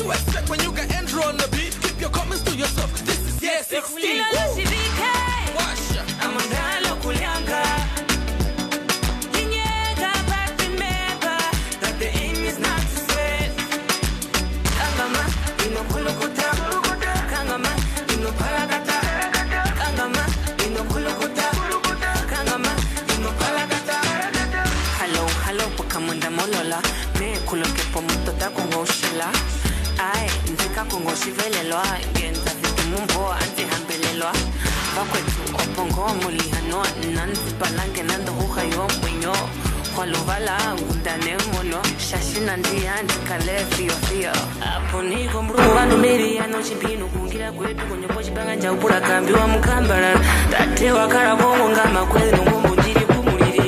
you expect when you get Andrew on the beat? Keep your comments to yourself. This is year 16. Wash. I'm a dialogue kulianga. Yinyeka but remember that the aim is not to sweat. Kangama inokulukuta. Kangama inopalakata. Kangama inokulukuta. Kangama inopalakata. Hello pakamunda molola. Me kuloke pomoto ta kongoshela. Ai ndika kongoshivelelwa. Ngenta vitumumbo anti hambelelwa. Bakwetu opongo mulihano nanzi palange nando hukayo mwenyo kwalovala ngundane mono shashina ndiandi kale fio apo niko mruwa numeri ano chipino kungira kwetu konyopo chipanga njaupura kambi wa mkambara tate wakara kongo ngama kwezi nungumbu jiri kumuliri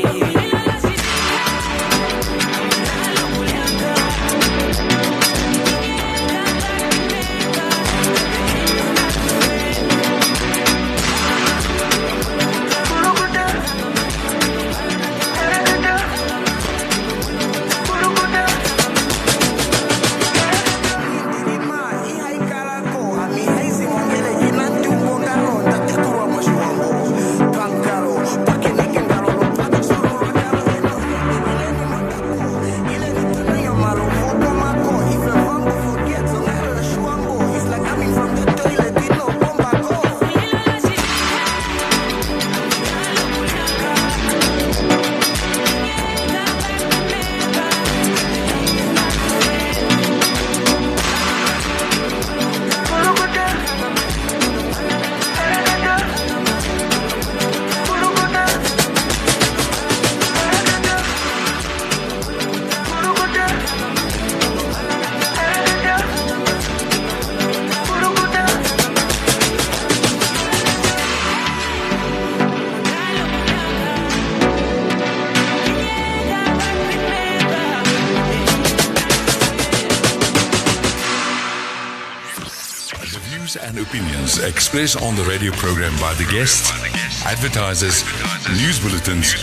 Expressed on the radio program by the guests, advertisers, news bulletins,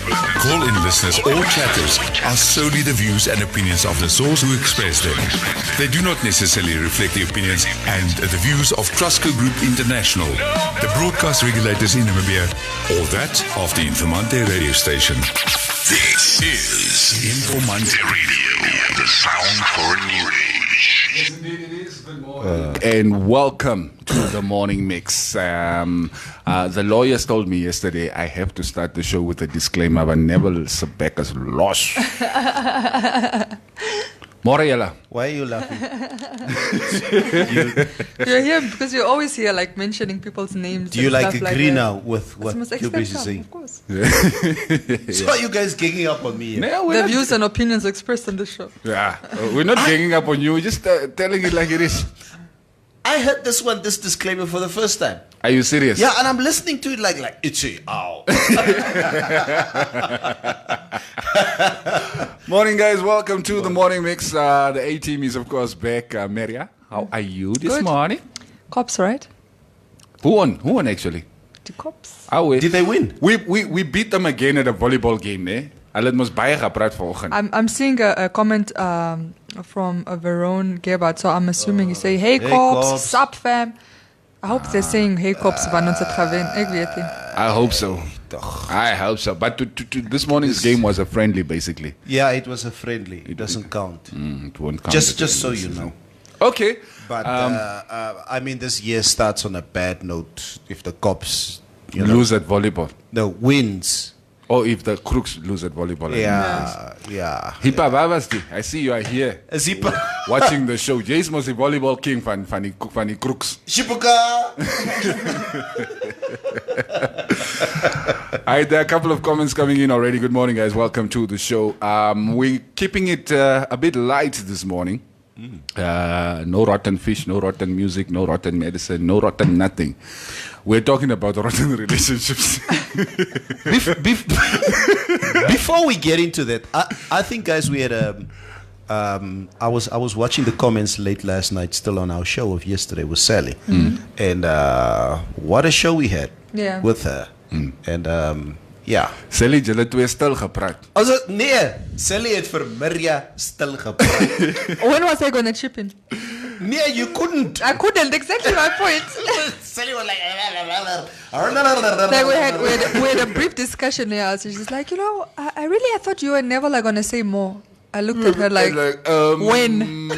call-in listeners, or chatters are solely the views and opinions of the source who express them. They do not necessarily reflect the opinions and the views of Trustco Group International, the broadcast regulators in Namibia, or that of the Informante radio station. This is Informante Radio, the sound for a new age. Yes, indeed it is. Good morning. And welcome to the morning mix. The lawyers told me yesterday I have to start the show with a disclaimer, but Neville Sebek's loss. Moriela. Why are you laughing? You're here because you're always here, like mentioning people's names. Do you like stuff agree like now with what you're busy saying? Of course. So are you guys ganging up on me? No, the views and opinions expressed on the show. Yeah, we're not ganging up on you. We're just telling it like it is. I heard this disclaimer for the first time. Are you serious? Yeah, and I'm listening to it like itchy. Ow. Morning, guys. Welcome to the morning mix. The A team is, of course, back. Meria, how are you this morning? Cops, right? Who won actually? The Cops. Did they win? We beat them again at a volleyball game, eh? Hulle het mos baie gepraat vanoggend. I'm seeing a comment from Verone Gebhardt, so I'm assuming you say, hey Cops, sup fam. I hope they're saying, hey Cops, want ons het gewen. Ek weet nie. I hope so. I hope so. But this morning's game was a friendly, basically. Yeah, it was a friendly. It doesn't count. It won't count. Just so you know. Okay. But I mean, this year starts on a bad note. If the Cops lose at volleyball, the wins. Or if the crooks lose at volleyball. Yeah. Hipa Babasti, I see you are here. Watching the show. Jay's mos die volleyball king van die crooks. Shipuka! Alright, there are a couple of comments coming in already. Good morning, guys. Welcome to the show. We're keeping it a bit light this morning. No rotten fish, no rotten music, no rotten medicine, no rotten nothing. We're talking about rotten relationships. Before we get into that, I think, guys, we had I was watching the comments late last night, still on our show of yesterday with Sally, and what a show we had with her, and ja. Sally, julle twee stil gepraat. Nee, Sally het vir Mirja stil gepraat. When was I going to chip in? Yeah, you couldn't. I couldn't. Exactly my point. Sally was like, Like we had a brief discussion here. So she's like, I thought you were never like gonna say more. I looked at her like, when?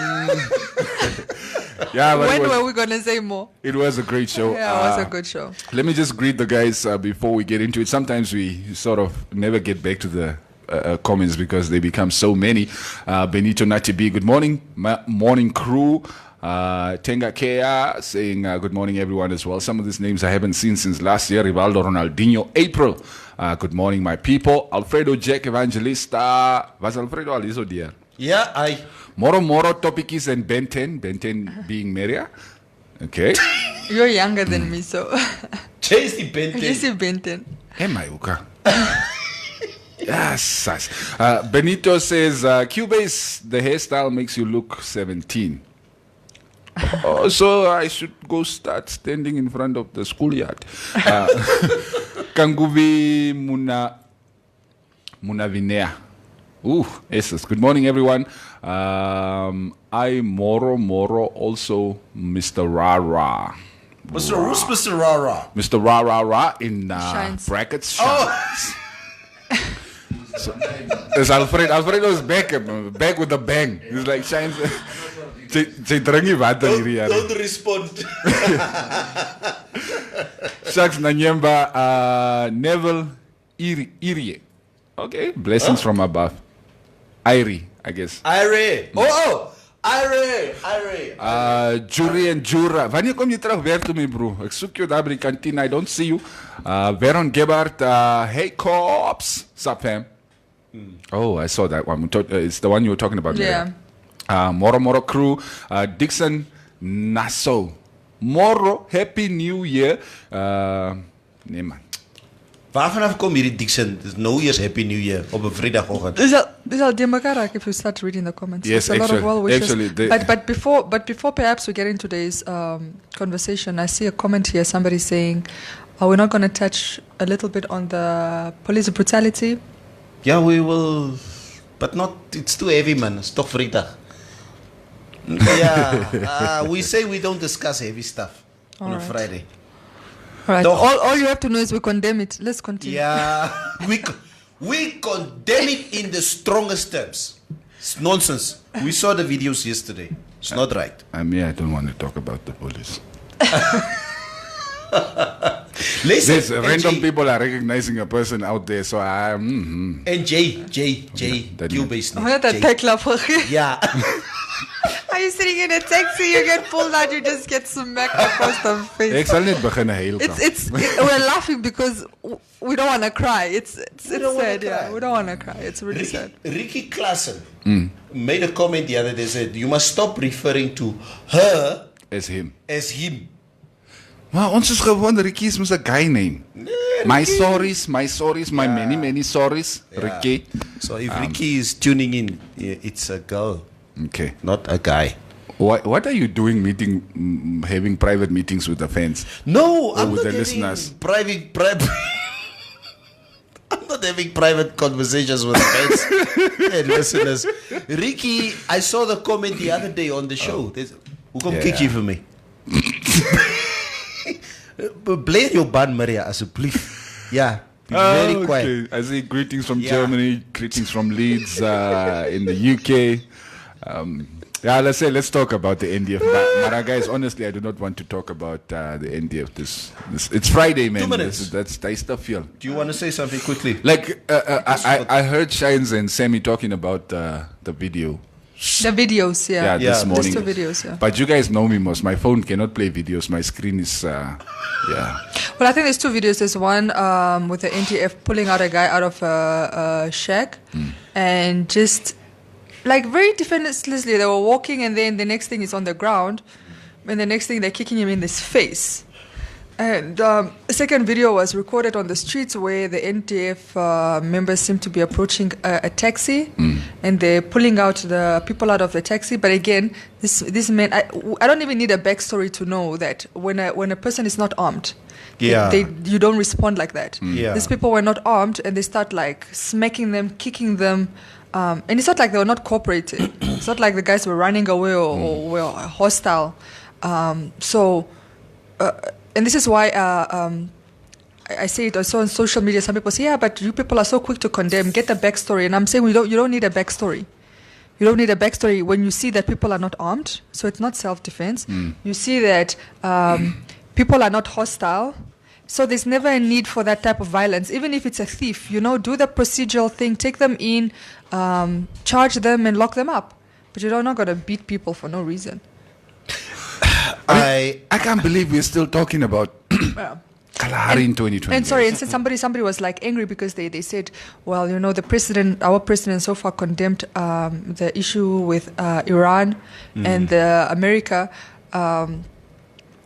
Yeah, but When were we gonna say more? it was a great show. Yeah, it was a good show. Let me just greet the guys before we get into it. Sometimes we sort of never get back to the comments because they become so many. Benito Natibi, good morning. Morning crew. Tenga Kea saying good morning everyone as well. Some of these names I haven't seen since last year. Rivaldo Ronaldinho, April. Good morning my people. Alfredo Jack Evangelista. Was Alfredo Aliso dear? yeah, I. Moro Topikis and Ben 10 being Maria. Okay. You're younger than me, so Chasey Benton. Jesse Benton. Hey Mayuka. Yes. Benito says Cubase, the hairstyle makes you look 17. Oh, so I should go start standing in front of the schoolyard. Kanguvi Munavinea. Ooh, Jesus. Good morning, everyone. I Moro, also Mr. Rara. Who's Mr. Rara? Mr. Rara in Shines. brackets. Shines. So, it's Alfredo's back with a bang. He's like, Shines. Don't respond. Shucks Nanyemba, Neville Irie. Okay, blessings from above. Irie, I guess. Ire. Ire. Jury and Jura. Wanneer kom je terug weer toe, my bro? Ek soek jou daar by die kantine. I don't see you. Veron Gebhardt. Hey, cops. Sup, fam? Oh, I saw that one. It's the one you were talking about. Yeah. Moro crew. Dixon Nassau. Moro, Happy New Year. Nee, man. Waarvanaf kom hierdie Dixon? Dis New Year's Happy New Year op 'n Vrydagoggend. These are Demakarak if you start reading the comments. Yes, There's a lot of well wishes. actually, but before perhaps we get into today's conversation, I see a comment here. Somebody saying, "Are we not going to touch a little bit on the police brutality?" Yeah, we will, but not. It's too heavy, man. It's toch Vrydag. Yeah, we say we don't discuss heavy stuff on a Alright. Friday. All right. No. All you have to know is we condemn it. Let's continue. Yeah, we condemn it in the strongest terms. It's nonsense. We saw the videos yesterday. It's not right. I mean, I don't want to talk about the police. Listen, There's random NJ, people are recognizing a person out there, so I'm. and J, that Q-based. Oh, that tackler for Yeah. Are you sitting in a taxi? You get pulled out. You just get smacked across the face. Ek sal net begin huil. We're laughing because we don't want to cry. It's don't wanna sad. Yeah, cry. we don't want to cry. It's really sad. Ricky Klassen made a comment the other day. Said you must stop referring to her As him. as him. Maar ons is gewoon Ricky's mos 'n guy name. My sorries, my many sorries, Ricky. So if Ricky is tuning in, it's a girl, Okay. not a guy. What are you doing having private meetings with the fans? No, I'm with not the having listeners. private. I'm not having private conversations with fans and listeners. Ricky, I saw the comment the other day on the show. Who come kick you for me? Play your band, Maria, asseblief. Yeah, be very quiet. I see greetings from Germany, greetings from Leeds in the UK. Let's talk about the NDF. But guys, honestly, I do not want to talk about the NDF. This it's Friday, man. 2 minutes. That's the feel. Do you want to say something quickly? Like I heard Shines and Sammy talking about the video. The videos, yeah. This morning. Just the videos, yeah. But you guys know me most. My phone cannot play videos. My screen is Well, I think there's two videos. There's one with the NTF pulling out a guy out of a shack and just like very defenselessly they were walking, and then the next thing is on the ground, and the next thing they're kicking him in his face. And a second video was recorded on the streets where the NTF members seem to be approaching a taxi, and they're pulling out the people out of the taxi. But again, this man, I don't even need a backstory to know that when a person is not armed, you don't respond like that. Yeah. These people were not armed, and they start like smacking them, kicking them. And it's not like they were not cooperating. It's not like the guys were running away or were hostile. And this is why I say it also on social media. Some people say, yeah, but you people are so quick to condemn. Get the backstory. And I'm saying you don't need a backstory. You don't need a backstory when you see that people are not armed. So it's not self-defense. You see that people are not hostile. So there's never a need for that type of violence. Even if it's a thief, do the procedural thing, take them in, charge them and lock them up. But you're not going to beat people for no reason. I can't believe we're still talking about Kalahari in 2020. And sorry, and so somebody was like angry because they said, well, our president so far condemned the issue with Iran and America,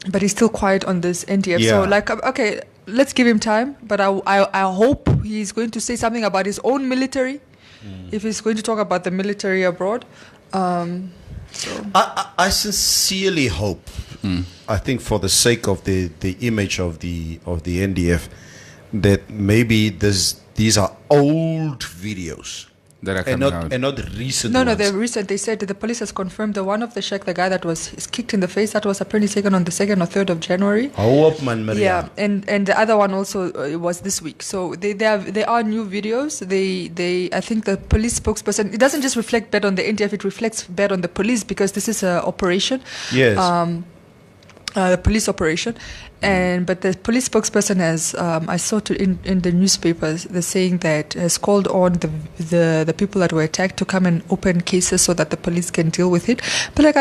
but he's still quiet on this NDF. Yeah. So okay, let's give him time. But I hope he's going to say something about his own military, if he's going to talk about the military abroad. I sincerely hope, I think for the sake of the image of the NDF, that maybe these are old videos that are coming out. And not recent No, ones. they're recent. They said that the police has confirmed the one of the Sheikh, the guy that was kicked in the face, that was apparently taken on the 2nd or 3rd of January. How up, man, Maria? Yeah, and the other one also was this week. So they are new videos. I think the police spokesperson, it doesn't just reflect bad on the NDF, it reflects bad on the police because this is an operation. Yes. The police operation, but the police spokesperson has, I saw in the newspapers, they're saying that has called on the people that were attacked to come and open cases so that the police can deal with it. But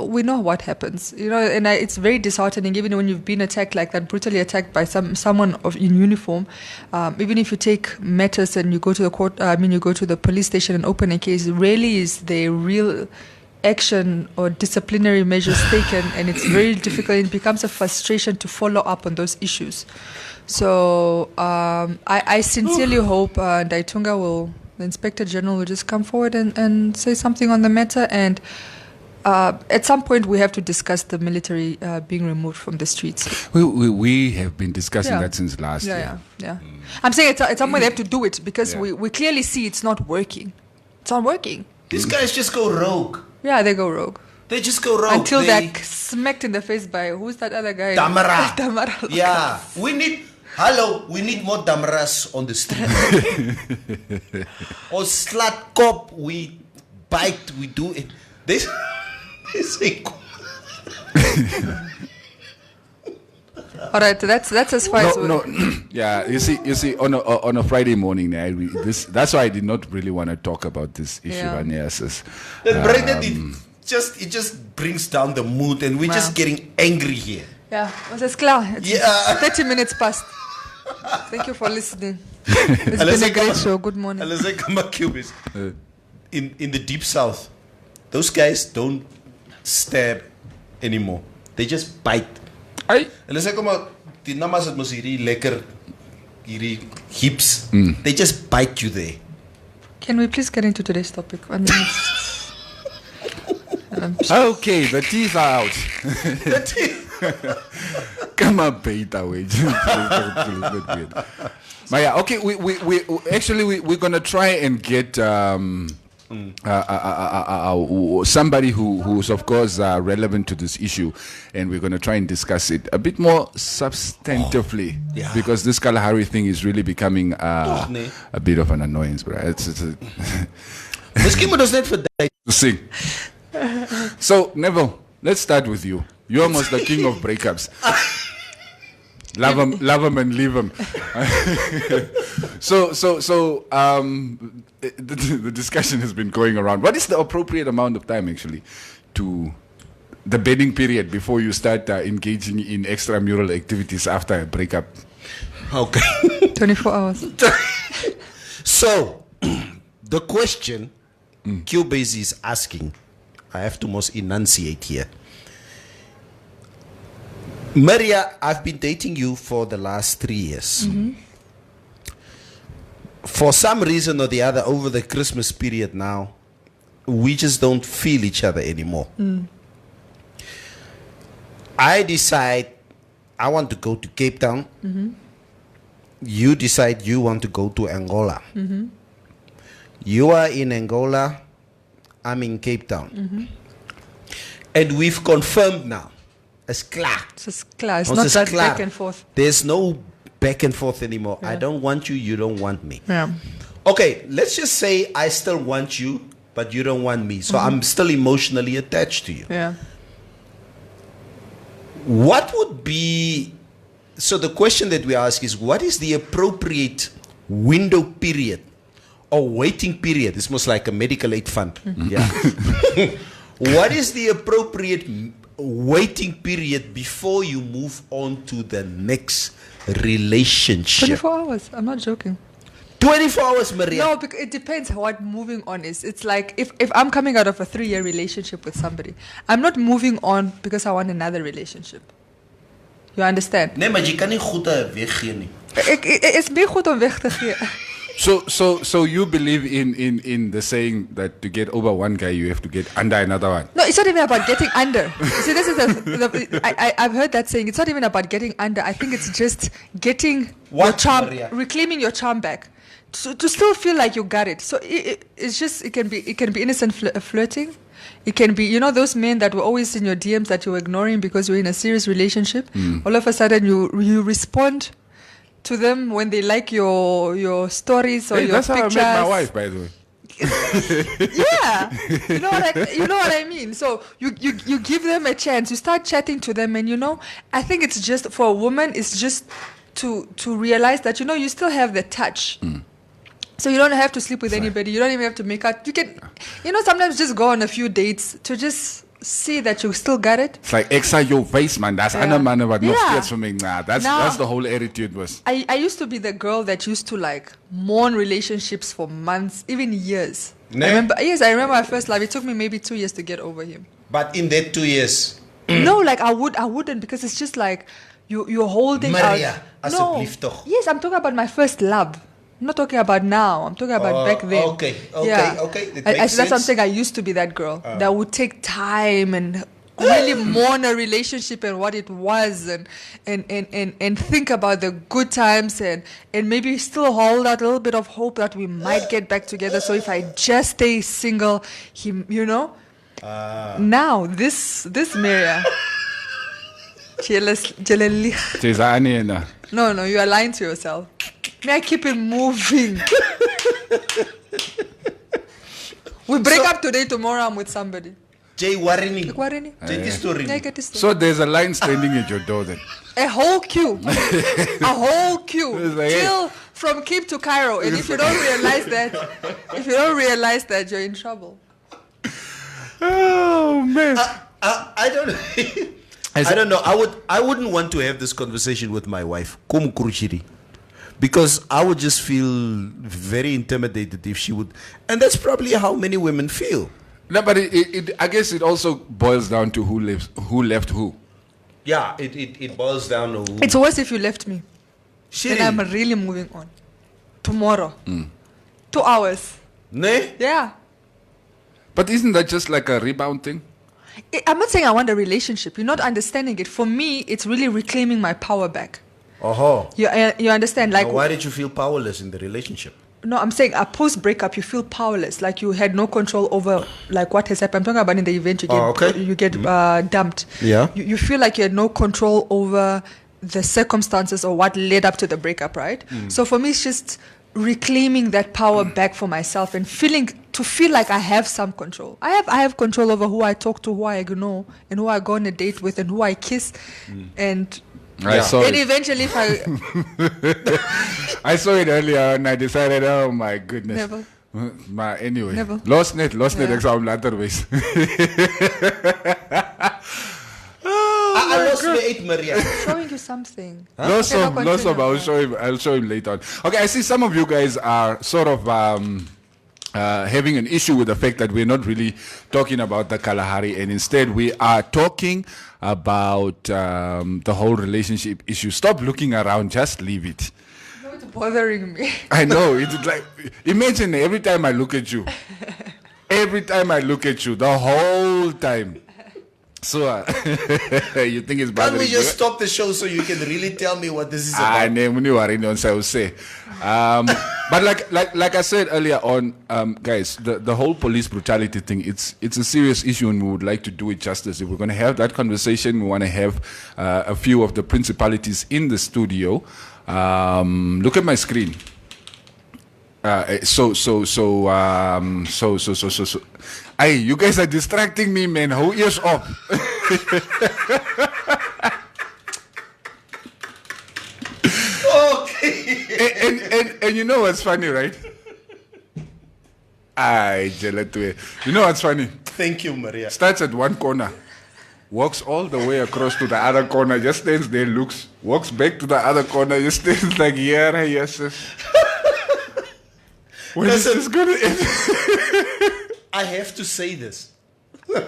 we know what happens, and it's very disheartening, even when you've been attacked like that, brutally attacked by someone in uniform. Even if you take matters and you go to the court, you go to the police station and open a case, rarely is there real action or disciplinary measures taken, and it's very difficult. It becomes a frustration to follow up on those issues. So I sincerely hope Ndaitunga the Inspector General will just come forward and say something on the matter. And at some point we have to discuss the military being removed from the streets. We have been discussing that since last year. Yeah. I'm saying at some point they have to do it because we clearly see it's not working. It's not working. These guys just go rogue. Yeah, they go rogue. They just go rogue. Until they're smacked in the face by, who's that other guy? Damara. Damara. Yeah. We need more Damaras on the street. Or slut cop, we bite, we do it. They say... All right, that's as far as... No. Yeah, you see, on a Friday morning, that's why I did not really want to talk about this issue. It just brings down the mood, and we're just getting angry here. Yeah, it's clear. It's 30 minutes past. Thank you for listening. It's been a great show. Good morning. In the deep south, those guys don't stab anymore. They just bite. Hulle sê kom die namas het mos hierdie lekker hips. They just bite you there. Can we please get into today's topic? Okay, the teeth are out. The teeth. Come on, beta way. But yeah, okay, we're gonna try and get somebody who's of course relevant to this issue, and we're going to try and discuss it a bit more substantively, because this Kalahari thing is really becoming a bit of an annoyance, bro. Miskien moet ons net vir sing. So Neville, let's start with you. You're almost the king of breakups. Love him and leave him. So the discussion has been going around. What is the appropriate amount of time actually to the bedding period before you start engaging in extramural activities after a breakup? Okay. 24 hours. So the question Cubase is asking, I have to most enunciate here. Maria, I've been dating you for the last 3 years. For some reason or the other, over the Christmas period now, we just don't feel each other anymore. I decide I want to go to Cape Town. You decide you want to go to Angola. You are in Angola. I'm in Cape Town. And we've confirmed now. It's klaar. It's clear. It's Ons not is that klaar. back and forth. There's no back and forth anymore. I don't want you. You don't want me. Yeah. Okay, let's just say I still want you, but you don't want me. So I'm still emotionally attached to you. Yeah. What would be... So the question that we ask is, what is the appropriate window period or waiting period? It's most like a medical aid fund. Yeah. What is the appropriate waiting period before you move on to the next relationship? 24 hours. I'm not joking. 24 hours, Maria. No, because it depends what moving on is. It's like if I'm coming out of a 3-year relationship with somebody, I'm not moving on because I want another relationship. You understand? Nee, maar je kan niet goed weggee nie. It's meer goed om weg te gaan. So you believe in the saying that to get over one guy you have to get under another one? No, it's not even about getting under. See, this is I've heard that saying. It's not even about getting under. I think it's just getting your charm, Maria? reclaiming your charm back, to still feel like you got it. So it's just it can be innocent flirting. It can be, you know, those men that were always in your DMs that you were ignoring because you're in a serious relationship. All of a sudden you respond to them when they like your stories or Hey, your that's pictures. how I met my wife, by the way. Yeah, you know what I mean. So you give them a chance. You start chatting to them, and I think it's just for a woman. It's just to realize that you still have the touch. So you don't have to sleep with anybody. You don't even have to make out. You can, sometimes just go on a few dates to just see that you still got it. It's like extra your face, man. That's Yeah. another man, but no Yeah. steeds for me. Nah, that's the whole attitude was. I used to be the girl that used to mourn relationships for months, even years. Ne? I remember my first love. It took me maybe 2 years to get over him. But in that 2 years, No, I wouldn't because it's just like you're holding Maria, out. asseblief toch. Yes, I'm talking about my first love. I'm not talking about now. I'm talking about back then. okay. That That's makes sense. something I used to be that girl that would take time and really mourn a relationship and what it was and think about the good times and maybe still hold out a little bit of hope that we might get back together. So if I just stay single, now this Maria. No, you are lying to yourself. May I keep it moving? We break up today, tomorrow I'm with somebody. Jay Warrini. Kwarini? Take the story. Yeah, I get this story. So there's a line standing at your door then. A whole queue. A whole queue. It's like, Till from Cape to Cairo. And if you don't realize that, you're in trouble. Oh man. I don't know. I don't know. I wouldn't want to have this conversation with my wife, Kum Kurushiri, because I would just feel very intimidated if she would. And that's probably how many women feel. No, but I guess it also boils down to who left who. Yeah, it boils down to It's worse if you left me. Shiri. And I'm really moving on. Tomorrow. 2 hours. Ne? Yeah. But isn't that just like a rebound thing? I'm not saying I want a relationship. You're not understanding it. For me, it's really reclaiming my power back. Oh. You understand? Like, Why did you feel powerless in the relationship? no, I'm saying post breakup, you feel powerless. Like you had no control over what has happened. I'm talking about in the event you get dumped. Yeah. You feel like you had no control over the circumstances or what led up to the breakup, right? So for me, it's just reclaiming that power back for myself and feel like I have some control. I have control over who I talk to, who I ignore, and who I go on a date with, and who I kiss, and I saw and it. eventually if I I saw it earlier and I decided, oh my goodness. Never. Anyway. Never. Lost net Yeah. ek sal hom later wees. I lost my 8, Maria. showing you something. Lots Okay, of, no, lots of. continue. I'll show him later on. Okay, I see some of you guys are sort of having an issue with the fact that we're not really talking about the Kalahari, and instead we are talking about the whole relationship issue. Stop looking around, just leave it. No, it's bothering me. I know, it's like, imagine every time I look at you, the whole time, So, you think it's bad? Can't we just stop the show so you can really tell me what this is about? But like I said earlier on, guys, the whole police brutality thing, it's a serious issue, and we would like to do it justice. If we're going to have that conversation, we want to have a few of the principalities in the studio. Look at my screen. So. Hey, you guys are distracting me, man. Hou eers op. Okay. And you know what's funny, right? You know what's funny? Thank you, Maria. Starts at one corner, walks all the way across to the other corner, just stands there, looks, walks back to the other corner, just stands like, yeah, yes. When is this going to end? I have to say this. Like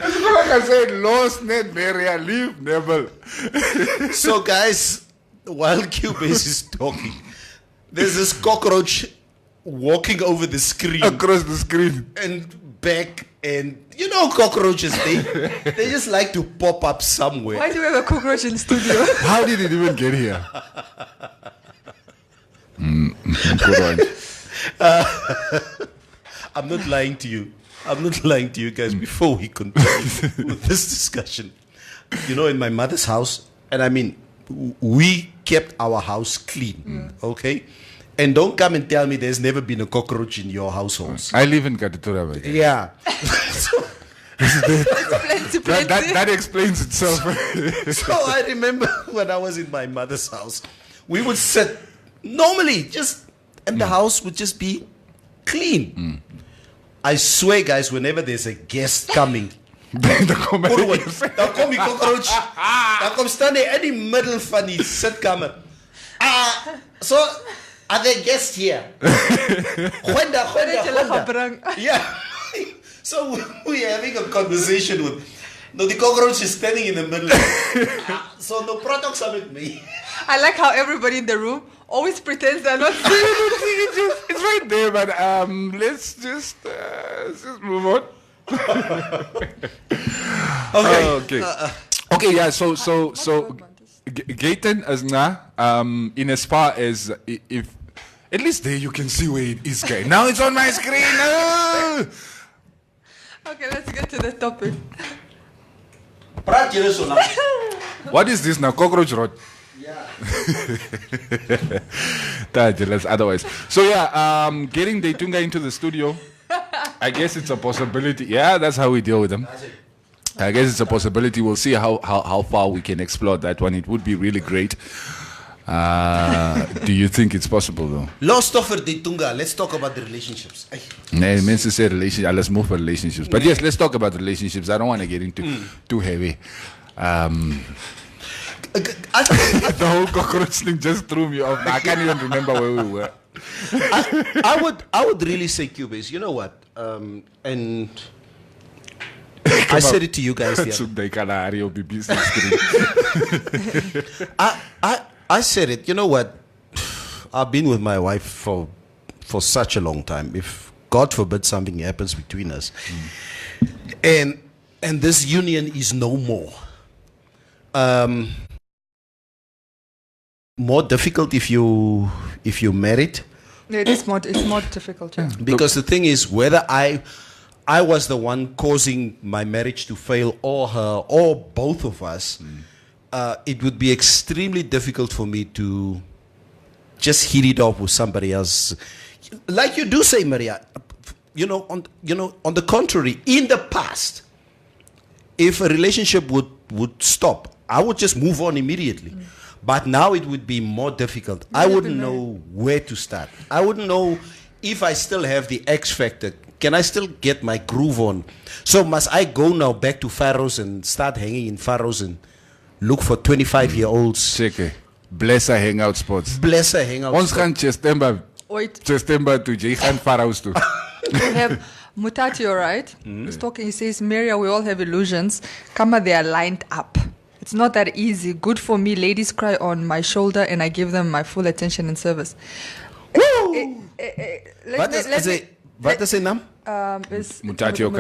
I said, lost net Maria, leave Neville. So, guys, while Cubase is talking, there's this cockroach walking over the screen. Across the screen. And back, and you know cockroaches, they just like to pop up somewhere. Why do we have a cockroach in the studio? How did it even get here? I'm not lying to you. I'm not lying to you guys. Before we continue with this discussion, you know, in my mother's house, and I mean, we kept our house clean, okay? And don't come and tell me there's never been a cockroach in your households. I live in Katutura. Yeah. That explains itself. So I remember when I was in my mother's house, we would sit normally just, and the house would just be clean. I swear, guys, whenever there's a guest coming, Daar kom die cockroach. Daar kom staan hy in die middel van die sitkamer. So, are there guests here? Gwenda. Yeah. So we're having a conversation with. No, the cockroach is standing in the middle. So no products are with me. I like how everybody in the room always pretends they're not seeing it. It's right there, but let's just move on. Okay. Okay, yeah. So Gaten as in as far as if at least there you can see where it is, guy. Now it's on my screen. Okay, let's get to the topic. What is this now? Cockroach rot. Yeah. Jealous otherwise. So yeah, getting Deitunga into the studio, I guess it's a possibility. Yeah, that's how we deal with them. I guess it's a possibility. We'll see how far we can explore that one. It would be really great. Do you think it's possible though? Lost offer Deitunga. Let's talk about the relationships. Nee, mensen say relationships. Let's move for relationships. But yes, let's talk about relationships. I don't want to get into too heavy. The whole cockroach thing just threw me off. I can't even remember where we were. I would really say Cubase. You know what? And I said it to you guys the other. I said it. You know what? I've been with my wife for such a long time. If God forbid something happens between us, and this union is no more. More difficult if you married. It's more difficult, yeah. Because the thing is, whether I was the one causing my marriage to fail, or her, or both of us, it would be extremely difficult for me to just hit it off with somebody else. Like you do say, Maria. On the contrary, in the past, if a relationship would stop, I would just move on immediately. But now it would be more difficult. I wouldn't know where to start. I wouldn't know if I still have the X factor. Can I still get my groove on? So must I go now back to Faroes and start hanging in Faroes and look for 25-year-olds? Check. Bless her hangout spots. Ons gaan Chestemba to jy gaan Faroes toe. We have Mutatio, right? He's talking. He says, Maria, we all have illusions. Kama, they are lined up. It's not that easy. Good for me. Ladies cry on my shoulder and I give them my full attention and service. What is the name? It's Mutatio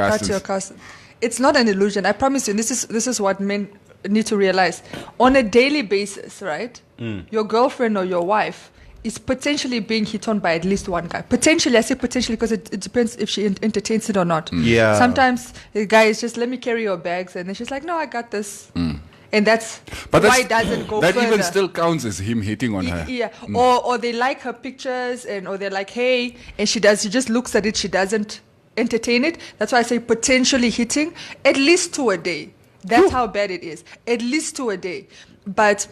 Carsten. it's not an illusion. I promise you. This is what men need to realize. On a daily basis, right? Your girlfriend or your wife is potentially being hit on by at least one guy. Potentially, I say potentially because it depends if she entertains it or not. Yeah. Sometimes the guy is just, let me carry your bags, and then she's like, no, I got this. And that's why it doesn't go that further. even still counts as him hitting on her. Yeah. Or they like her pictures, or they're like, hey, and she just looks at it, she doesn't entertain it. That's why I say potentially hitting at least 2 a day. That's how bad it is. At least 2 a day. But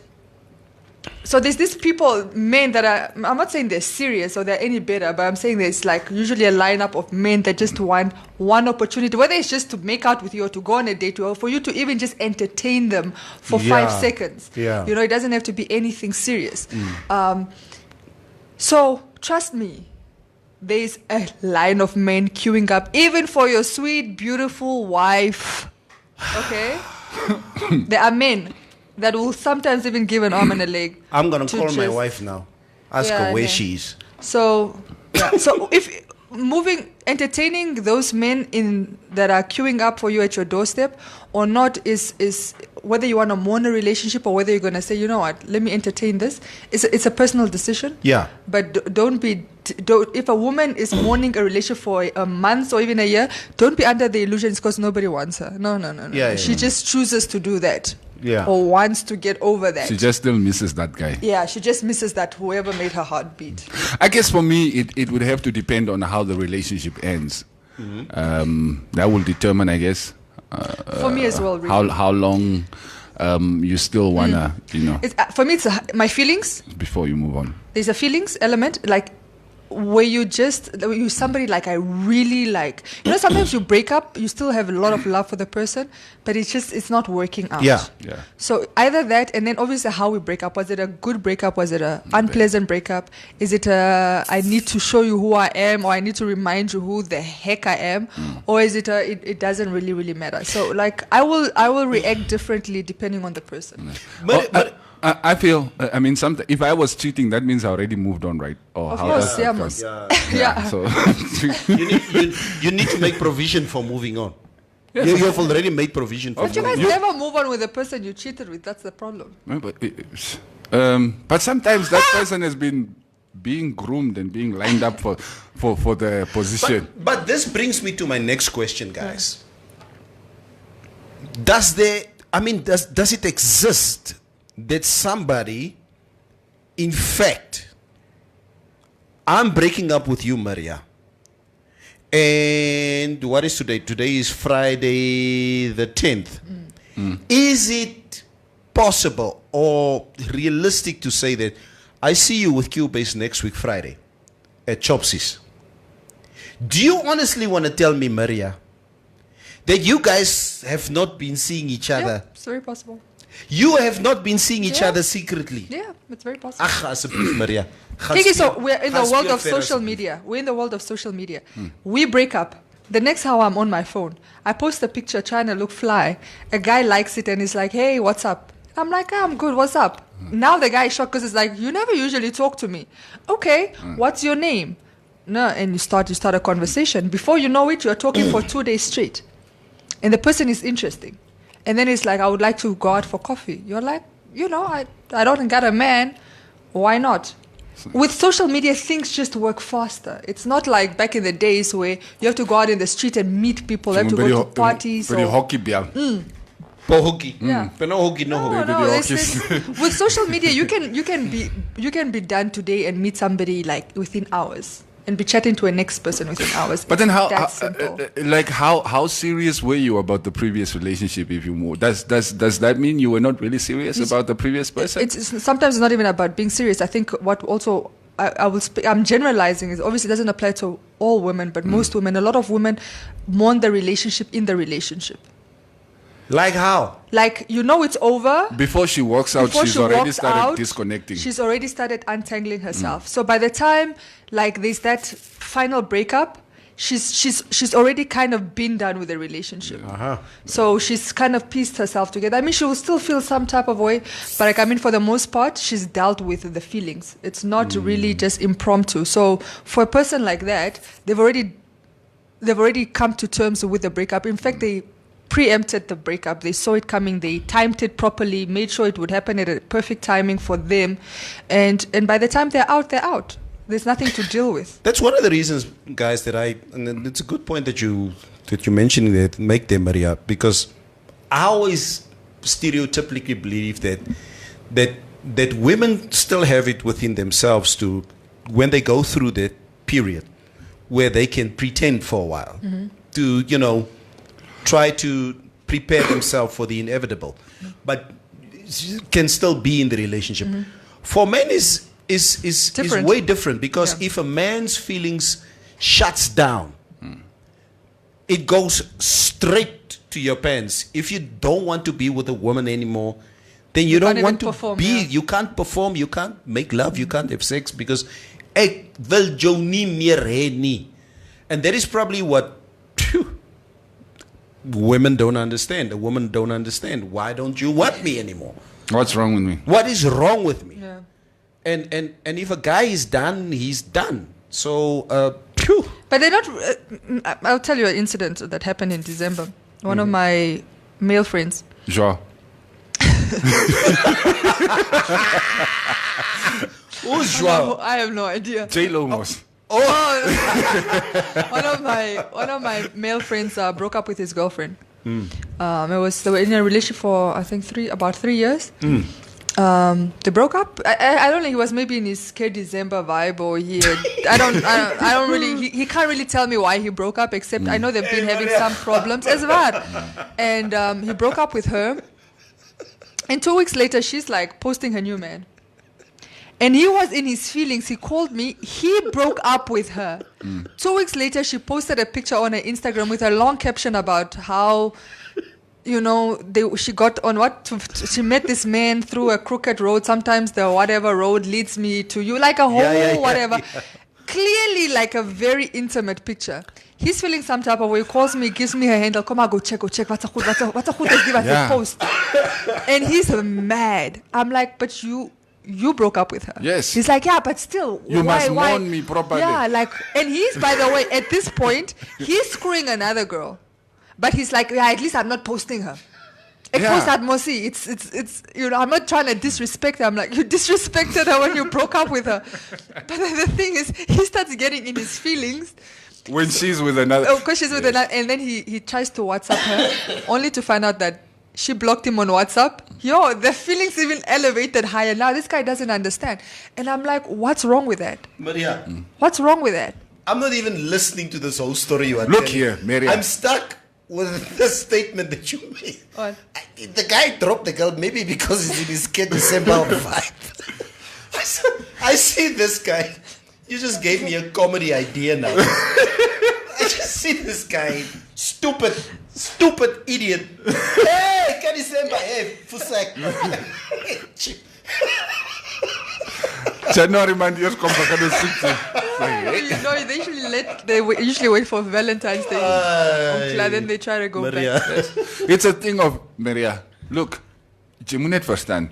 so there's these people, men that are, I'm not saying they're serious or they're any better, but I'm saying there's like usually a lineup of men that just want one opportunity, whether it's just to make out with you or to go on a date or for you to even just entertain them for 5 seconds. Yeah. You know, it doesn't have to be anything serious. So trust me, there's a line of men queuing up, even for your sweet, beautiful wife. Okay? There are men that will sometimes even give an arm and a leg. I'm going to call my just- wife now. Ask Yeah, her where yeah. she is. So, so if entertaining those men that are queuing up for you at your doorstep or not is whether you want to mourn a relationship or whether you're going to say, you know what, let me entertain this. It's a personal decision. Yeah. But don't if a woman is mourning a relationship for a month or even a year, don't be under the illusion it's because nobody wants her. No. Yeah, She yeah. just chooses to do that. Yeah. Or wants to get over that. She just still misses that guy. Yeah, she just misses that whoever made her heart beat. I guess for me, it would have to depend on how the relationship ends. That will determine, I guess, For me as well, really. how long you still wanna, For me, it's my feelings. before you move on. There's a feelings element, like where you somebody like I really like. You know, sometimes you break up, you still have a lot of love for the person, but it's not working out. Yeah. So either that, and then obviously how we break up. Was it a good breakup? Was it a unpleasant breakup? Is it I need to show you who I am, or I need to remind you who the heck I am, or is it it doesn't really matter? So like I will react differently depending on the person. But I feel, if I was cheating, that means I already moved on, right? Or Of how course, does yeah, that most. go? Yeah. So, you need to make provision for moving on. You have already made provision for But you moving guys on. never move on with the person you cheated with. That's the problem. but sometimes that person has been being groomed and being lined up for the position. But this brings me to my next question, guys. Does it exist that somebody, in fact, I'm breaking up with you, Maria, and what is today? Today is Friday the 10th. Is it possible or realistic to say that I see you with Cubase next week Friday at Chopsy's? Do you honestly want to tell me, Maria, that you guys have not been seeing each Yeah, other? it's very possible. You have not been seeing each Yeah. other secretly? Yeah, it's very possible. Ach, asseblief, Maria. Okay, so we're in the Gaan world speel of verder, social asseblief. media. We're in the world of social media. We break up. The next hour I'm on my phone. I post a picture trying to look fly. A guy likes it and he's like, hey, what's up? I'm like, I'm good, what's up? Now the guy is shocked because it's like, you never usually talk to me. Okay, what's your name? No, and you start a conversation. Before you know it, you're talking for 2 days straight. And the person is interesting. And then it's like, I would like to go out for coffee. You're like, I don't got a man. Why not? With social media, things just work faster. It's not like back in the days where you have to go out in the street and meet people. You have to go to parties. Very or- hockey bial. Po hockey. Yeah. But no hockey, no hockey. No, Video with social media, you can be done today and meet somebody like within hours and be chatting to a next person within hours. But then That's simple. how serious were you about the previous relationship? If you moved, does that mean you were not really serious about the previous person? It's sometimes it's not even about being serious. I think what also I'm generalizing is obviously it doesn't apply to all women, but most women, a lot of women mourn the relationship in the relationship. Like how? Like, it's over. Before she walks out, Before she's she already walks started out, disconnecting. She's already started untangling herself. So by the time there's that final breakup, she's already kind of been done with the relationship. So she's kind of pieced herself together. I mean, she will still feel some type of way, but for the most part, she's dealt with the feelings. It's not really just impromptu. So for a person like that, they've already come to terms with the breakup. In fact, they preempted the breakup. They saw it coming. They timed it properly, made sure it would happen at a perfect timing for them. And by the time they're out, they're out. There's nothing to deal with. That's one of the reasons, guys, and it's a good point that you mentioned that make them, Maria, because I always stereotypically believe that women still have it within themselves to, when they go through that period where they can pretend for a while, to, try to prepare themselves for the inevitable, but can still be in the relationship. For men is way different, because if a man's feelings shuts down, it goes straight to your pants. If you don't want to be with a woman anymore, then you don't want to perform, you can't perform, you can't make love, you can't have sex, because ek wil jou nie meer hê nie. And that is probably what women don't understand. The women don't understand. Why don't you want me anymore? What's wrong with me? What is wrong with me? Yeah. And if a guy is done, he's done. So, But they're not. I'll tell you an incident that happened in December. One of my male friends. Sure. Who's Joao? I have no idea. J-Lo was. One of my male friends broke up with his girlfriend. They were in a relationship for I think about 3 years. They broke up. I don't know. He was maybe in his December vibe, or I don't really. He can't really tell me why he broke up. Except I know they've been having some problems as well. And he broke up with her. And 2 weeks later, she's like posting her new man. And he was in his feelings. He called me. He broke up with her. 2 weeks later, she posted a picture on her Instagram with a long caption about how, she got on she met this man through a crooked road. Sometimes the whatever road leads me to you, like a whole whatever. Yeah. Clearly, like a very intimate picture. He's feeling some type of way. He calls me, gives me her handle. Come on, go check. What's a good post? And he's mad. I'm like, but you broke up with her. Yes. He's like, yeah, but still. You must mourn me properly. Yeah, and he's, by the way, at this point, he's screwing another girl. But he's like, yeah, at least I'm not posting her. It's I'm not trying to disrespect her. I'm like, you disrespected her when you broke up with her. But the thing is, he starts getting in his feelings. When she's with another. Of course, she's with another. And then he tries to WhatsApp her, only to find out that she blocked him on WhatsApp. The feelings even elevated higher. Now this guy doesn't understand. And I'm like, what's wrong with that? Maria. What's wrong with that? I'm not even listening to this whole story you are Look telling. here, Maria. I'm stuck with the statement that you made. What? The guy dropped the girl maybe because he's in his December vibe. I see this guy. You just gave me a comedy idea now. I just see this guy. Stupid idiot. Hey, December. Hey, Fusak. January man, just come back and they usually wait for Valentine's Day. Then they try to go Maria. back. It's a thing of, Maria, look, you moet verstaan.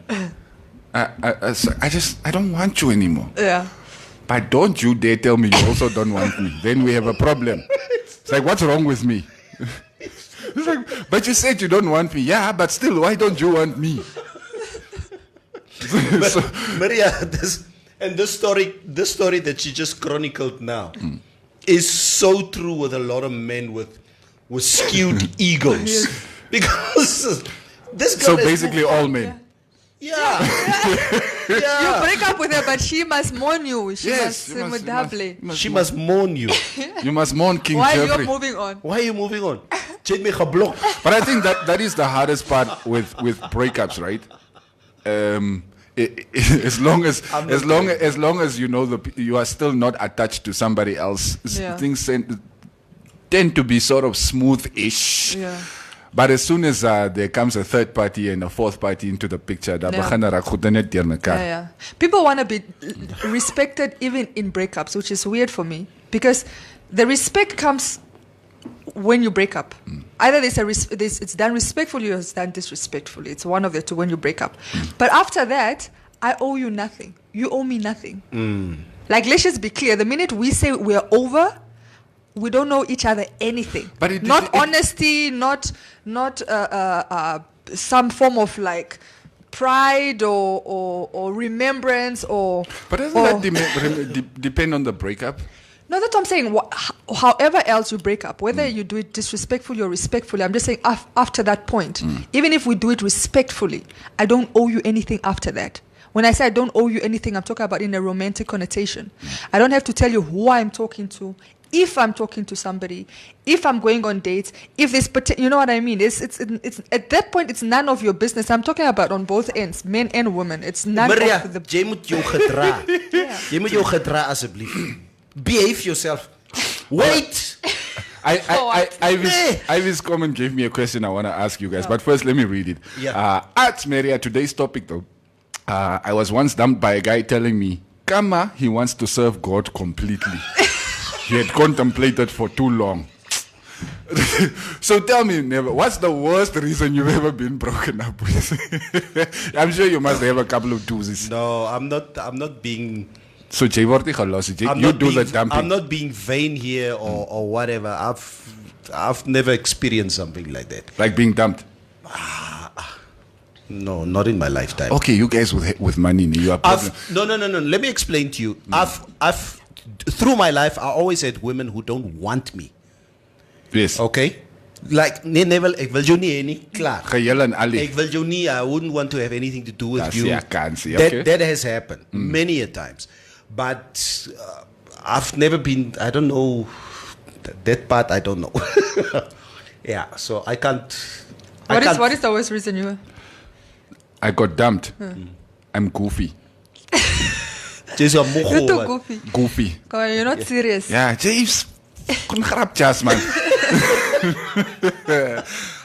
I don't want you anymore. Yeah. But don't you dare tell me you also don't want me. Then we have a problem. It's like, what's wrong with me? It's like, but you said you don't want me. Yeah, but still, why don't you want me? Maria, this story that she just chronicled now is so true with a lot of men with skewed egos. Yes. Because this girl So basically all men. Yeah. You break up with her, but she must mourn you. She must mourn you. You must mourn King Why Jeffrey. are you moving on? Why are you moving on? Check me block. But I think that is the hardest part with breakups, right? As long as you know you are still not attached to somebody else, things tend to be sort of smooth-ish. Yeah. But as soon as there comes a third party and a fourth party into the picture, people want to be respected even in breakups, which is weird for me, because the respect comes when you break up. Either it's done respectfully or it's done disrespectfully. It's one of the two when you break up. But after that, I owe you nothing. You owe me nothing. Like, let's just be clear. The minute we say we're over, we don't know each other anything. But not honesty, not some form of like pride or remembrance or. But doesn't that depend on the breakup? No, that's what I'm saying. However else you break up, whether you do it disrespectfully or respectfully, I'm just saying after that point, even if we do it respectfully, I don't owe you anything after that. When I say I don't owe you anything, I'm talking about in a romantic connotation. I don't have to tell you who I'm talking to, if I'm talking to somebody, if I'm going on dates, if this, you know what I mean? It's at that point, it's none of your business. I'm talking about on both ends, men and women. It's none Maria, of the. jy moet jou gedra. Jy moet jou gedra asseblief. Behave yourself. Wait. Ivy's comment gave me a question I want to ask you guys, but first let me read it. Yeah. At Maria, today's topic though, I was once dumped by a guy telling me, Kama, he wants to serve God completely. He had contemplated for too long. So tell me, Never, what's the worst reason you've ever been broken up with? I'm sure you must have a couple of doozies. No, I'm not being. So jy word nie gelos, you do the dumping. I'm not being vain here or whatever. I've never experienced something like that. Like being dumped? No, not in my lifetime. Okay, you guys with money, you are. No. Let me explain to you. I've through my life, I always had women who don't want me. Yes. Okay. Like never. Ek wil jou nie hê nie. Klaar. Geheel en al. Ek wil jou nie. I wouldn't want to have anything to do with That's you. Okay. That has happened many a times, but I've never been. I don't know that part. I don't know. Yeah. So I can't. What is the worst reason you? I got dumped. I'm goofy. You're too goofy. Goofy. Come on, you're not serious. Yeah, James. Kon grap jas man.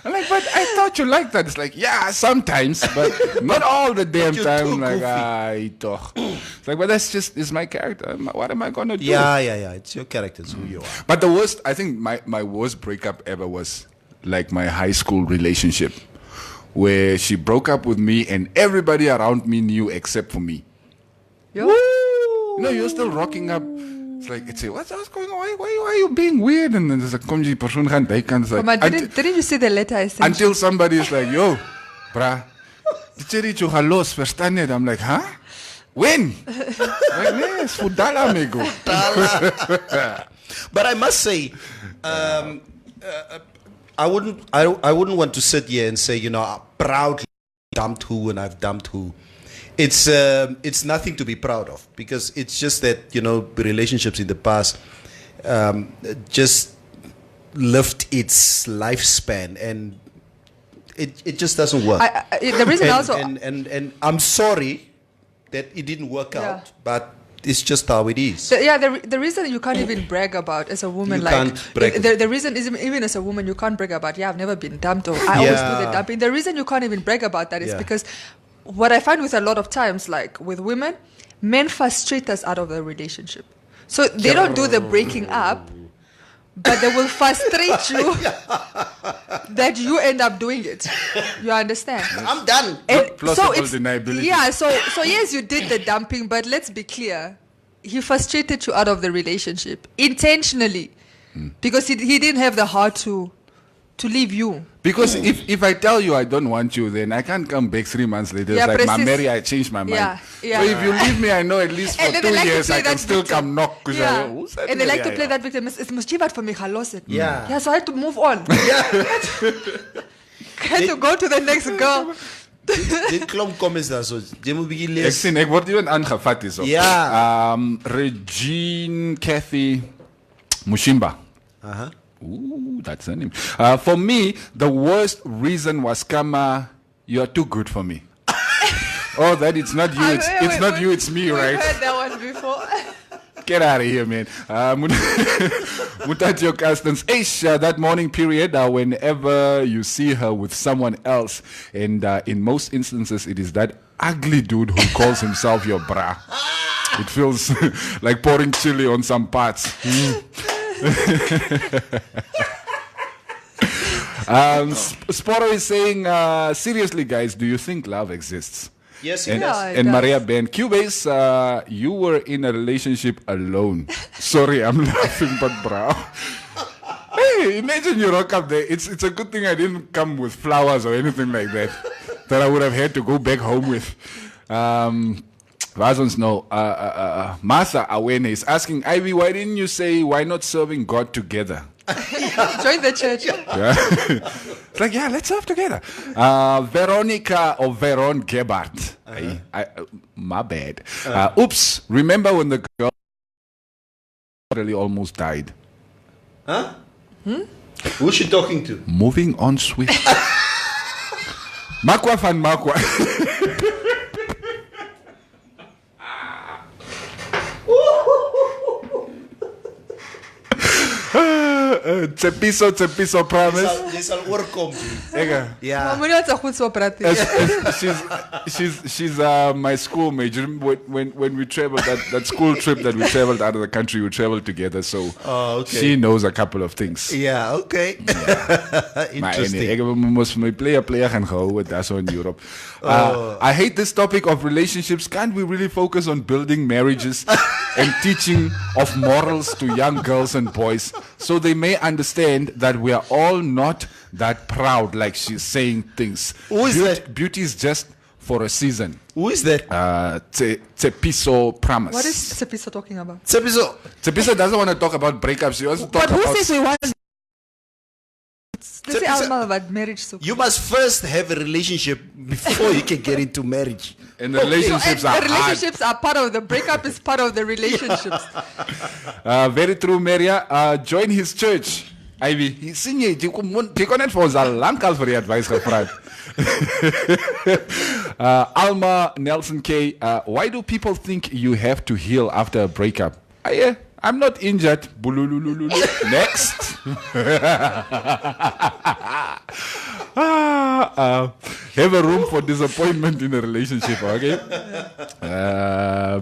I'm like, but I thought you liked that. It's like, yeah, sometimes, but not all the damn time. Like, toch. It's like, but that's just is my character. What am I gonna do? Yeah. It's your character. It's who you are. But the worst, I think my worst breakup ever was like my high school relationship, where she broke up with me and everybody around me knew except for me. Yo. No, you're still rocking up. It's like, it's what's going on? Why are you being weird? And then there's a komji person gaan bykant. It's like, didn't you see the letter I sent? Until somebody is like, yo, brah, die cherry chu galos, verstaan jy? I'm like, huh? When? Like, yes, fudala amigo. But I must say, I wouldn't want to sit here and say, I proudly dumped who and I've dumped who. It's nothing to be proud of, because it's just that relationships in the past just lived its lifespan and it just doesn't work. The reason and I'm sorry that it didn't work out, but it's just how it is. The reason you can't even brag about as a woman, the reason is even as a woman you can't brag about, I've never been dumped or I always do the dumping. The reason you can't even brag about that is because what I find with a lot of times, like with women, men frustrate us out of the relationship. So they don't do the breaking up, but they will frustrate you that you end up doing it. You understand? I'm done. Plausible deniability. Yeah, so yes, you did the dumping, but let's be clear. He frustrated you out of the relationship intentionally because he didn't have the heart to leave you. Because if I tell you I don't want you, then I can't come back 3 months later. It's like, Mary, I changed my mind. So if you leave me, I know at least for 2 years I can still come knock. And they like to play that victim. It's musjivat for me, haloset. Yeah, so I had to move on. Had to go to the next girl. Dit klomp comments daar so. Jy moet bietjie Ek lees. sien, ek word even aangevat hierso. Ja. Regine Kathy Mushimba. Ooh, that's her name. For me, the worst reason was Kama, you're too good for me. Oh, that it's not you, it's not you, it's me, right? I've heard that one before. Get out of here, man. Mutatio Castans. That morning period, whenever you see her with someone else, and in most instances, it is that ugly dude who calls himself your bra. It feels like pouring chili on some parts. Sporo is saying, seriously, guys, do you think love exists? Yes, and, Yeah, it and does. Maria Ben. Cubase, you were in a relationship alone. Sorry, I'm laughing, but bro. Hey, imagine you rock up there. It's a good thing I didn't come with flowers or anything like that I would have had to go back home with. Razons no. Martha Awene is asking, Ivy, why didn't you say why not serving God together? Join the church. Yeah. It's like, yeah, let's serve together. Veronica or Veron Gebhardt. My bad. Oops, remember when the girl really almost died? Huh? Who's she talking to? Moving on swift. Makwa van Makwa. Tsepiso promise. Dis al oorkom. Ega. Ja. Moenie ons goed so praat nie. She's my schoolmate. When we traveled that school trip that we traveled out of the country, we traveled together. So she knows a couple of things. Yeah, okay. Interesting. Ek moes my player gaan gehou het daar so in Europe. I hate this topic of relationships. Can't we really focus on building marriages and teaching of morals to young girls and boys so they may understand that we are all not that proud like she's saying things. Who is that? Beauty is just for a season. Who is that? Tsepiso Promise. What is Sepiso talking about? Tsepiso doesn't want to talk about breakups. She wants to talk But who about... says we want? Let's say Sepiso- allemaal about marriage. So. You must first have a relationship before you can get into marriage. And the relationships And are the relationships are part of the breakup. Is part of the relationships. very true, Maria. Join his church. Ivy, sien jy kon net vir ons al lankal vir die advies gevra. Alma Nelson K, why do people think you have to heal after a breakup? I'm not injured. Bululululu. Next. Have a room for disappointment in a relationship, okay?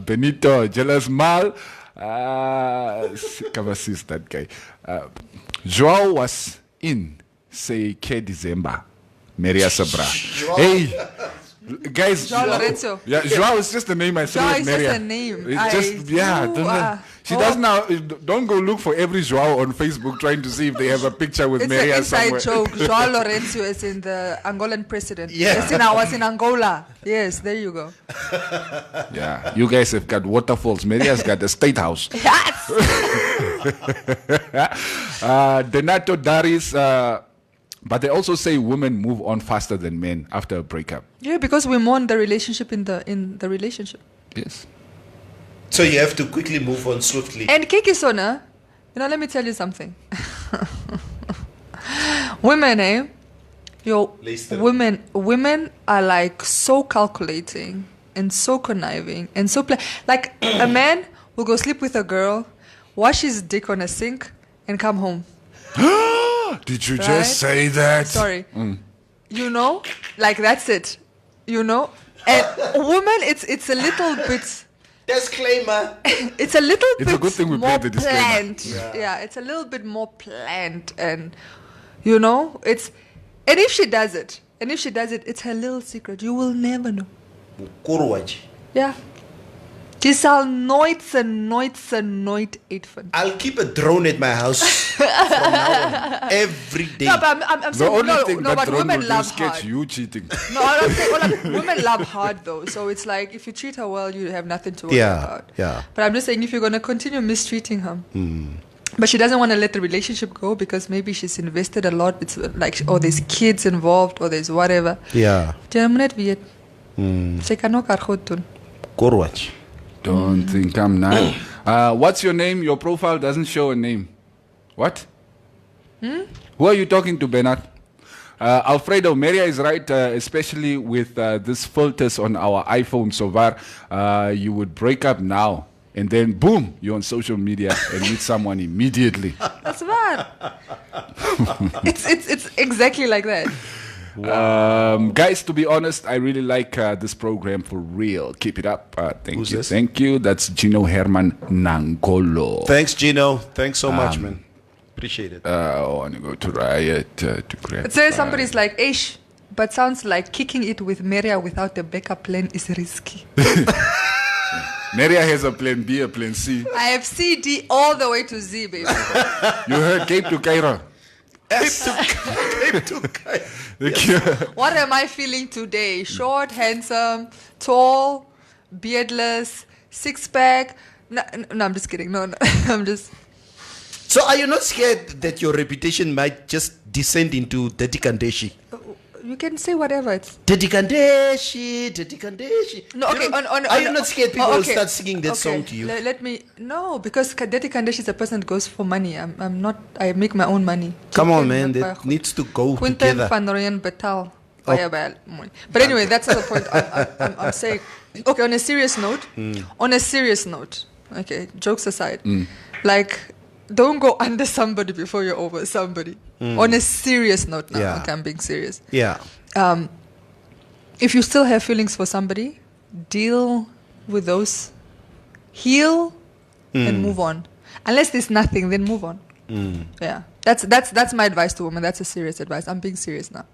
Benito, jealous mal. Come assist that guy. Joao was in, say, K December. Maria Sabra. Hey, guys. Joao Lorenzo. Yeah, Joao is just the name I say. Joao with is Maria. just a name. It's just, yeah. She does now. Don't go look for every Joao on Facebook trying to see if they have a picture with It's an Maria inside somewhere. joke. Joao Lorenzo is in the Angolan president. Yeah. Yes, I was in Angola. Yes, there you go. Yeah, you guys have got waterfalls. Maria's got a state house. Yes. Donato Daris, but they also say women move on faster than men after a breakup. Yeah, because we mourn the relationship in the relationship. Yes. So you have to quickly move on swiftly. And Kekisona, let me tell you something. Women, Leicester. women are like so calculating and so conniving and so like a man will go sleep with a girl, wash his dick on a sink, and come home. Did you Right? just say that? Sorry. Like that's it. And woman, it's a little bit. Disclaimer. It's a little It's bit a good thing we more played the disclaimer. planned. Yeah, it's a little bit more planned, and it's. And if she does it, it's her little secret. You will never know. Kurwaj. Yeah. Jy sal nooit uitvind. I'll keep a drone at my house from now on. Every day. No, but I'm The saying only thing that but drone women will do love is catch hard. you cheating. No, I'm saying women love hard though. So it's like if you treat her well, you have nothing to worry about. Yeah. But I'm just saying if you're gonna continue mistreating her, but she doesn't want to let the relationship go because maybe she's invested a lot. It's like there's kids involved or there's whatever. Yeah. Jy moet net weet. Sy kan ook haar goed doen. Kurwaj. Don't think I'm not. What's your name? Your profile doesn't show a name. What? Who are you talking to, Bernard? Alfredo, Maria is right, especially with this filters on our iPhone so far. You would break up now, and then boom, you're on social media and meet someone immediately. That's bad. It's exactly like that. Guys, to be honest, I really like this program for real. Keep it up. Thank Who's you. this? Thank you. That's Gino Herman Nangolo. Thanks, Gino. Thanks so much, man. Appreciate it. I want to go to Riot to grab. Let's say somebody's like, "Ish, but sounds like kicking it with Maria without a backup plan is risky. Neria has a plan B, a plan C. I have C, D, all the way to Z, baby. You heard Cape to Cairo. Cape to Cairo. What am I feeling today? Short, handsome, tall, beardless, six-pack. No, I'm just kidding. No, I'm just... So are you not scared that your reputation might just descend into Dirty Kandeshi? You can say whatever. It's Dirty Kandeshi. no, okay. Are you not scared people will okay. start singing that song to you? Let me no, because Dirty Kandeshi is a person that goes for money. I'm not. I make my own money. Come on, man. That needs to go together. But anyway, that's not the point. I'm saying. Okay, on a serious note. Okay, jokes aside, like don't go under somebody before you're over somebody. On a serious note now. Yeah. Okay, I'm being serious. Yeah. If you still have feelings for somebody, deal with those, heal, and move on. Unless there's nothing, then move on. Yeah, that's my advice to women. That's a serious advice. I'm being serious now.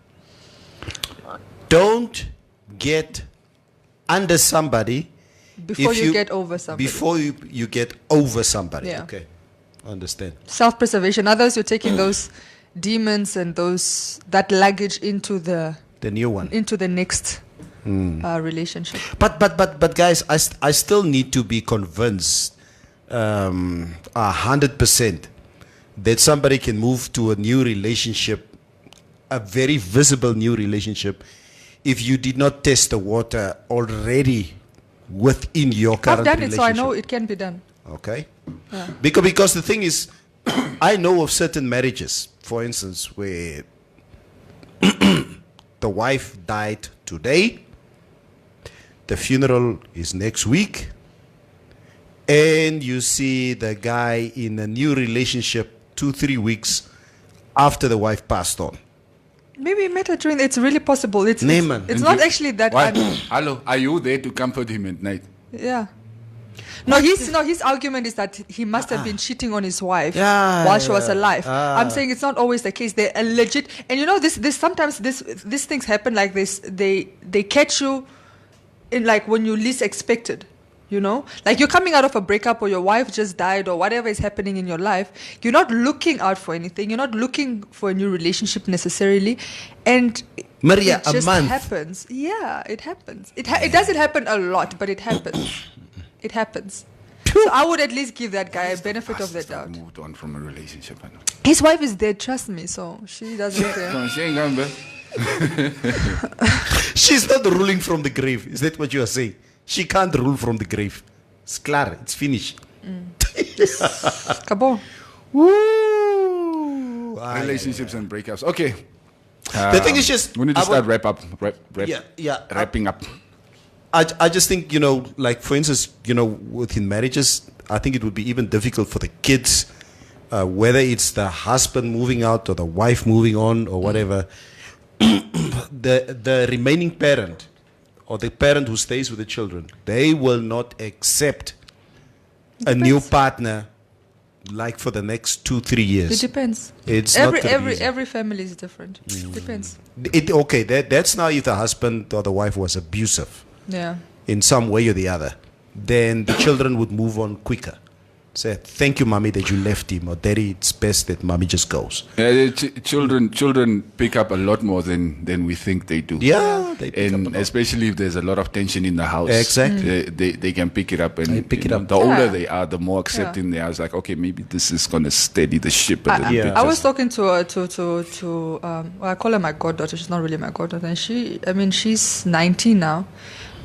Don't get under somebody Before if you get over somebody. Before you get over somebody. Yeah. Okay, understand. Self-preservation. Others, you're taking those demons and that luggage into the new one, into the next relationship. But guys, I still need to be convinced 100% that somebody can move to a new relationship, a very visible new relationship, if you did not test the water already within your current I've done relationship. it, so I know it can be done. Okay. Yeah. Because the thing is, I know of certain marriages, for instance, where the wife died today, the funeral is next week, and you see the guy in a new relationship 2-3 weeks after the wife passed on. Maybe he met her during. It's really possible. It's Neyman. it's not actually that. What? Hello, are you there to comfort him at night? Yeah. No, his argument is that he must have been cheating on his wife Yeah, while she was yeah. alive. I'm saying it's not always the case. They're legit, and you know this sometimes these things happen like this. They catch you in like when you least expected. You know, like you're coming out of a breakup or your wife just died or whatever is happening in your life. You're not looking out for anything. You're not looking for a new relationship necessarily, and Maria, it just a month. happens. Yeah, it happens. It doesn't happen a lot, but it happens. It happens. So I would at least give that guy a benefit of the doubt. Moved on from a relationship. His wife is dead, trust me, so she doesn't care. No, she ain't going back. She's not ruling from the grave. Is that what you are saying? She can't rule from the grave. It's clear. It's finished. Kabo. Woo! Relationships and breakups. Okay. The thing is just... We need to start Yeah. wrapping up. I just think, you know, like for instance, you know, within marriages, I think it would be even difficult for the kids, whether it's the husband moving out or the wife moving on or whatever, the remaining parent or the parent who stays with the children, they will not accept a new partner like for the next 2-3 years. It depends. It's every family is different. Depends. Okay, that's now if the husband or the wife was abusive. Yeah. In some way or the other, then the children would move on quicker. Say, thank you, mommy, that you left him, or daddy, it's best that mommy just goes. Children pick up a lot more than we think they do. Yeah, they pick up a and lot. especially if there's a lot of tension in the house. Exactly. They can pick it up, and They pick it up. The older Yeah. they are, the more accepting they are. It's like, okay, maybe this is gonna steady the ship a little bit. I was talking to I call her my goddaughter. She's not really my goddaughter, and she's 19 now.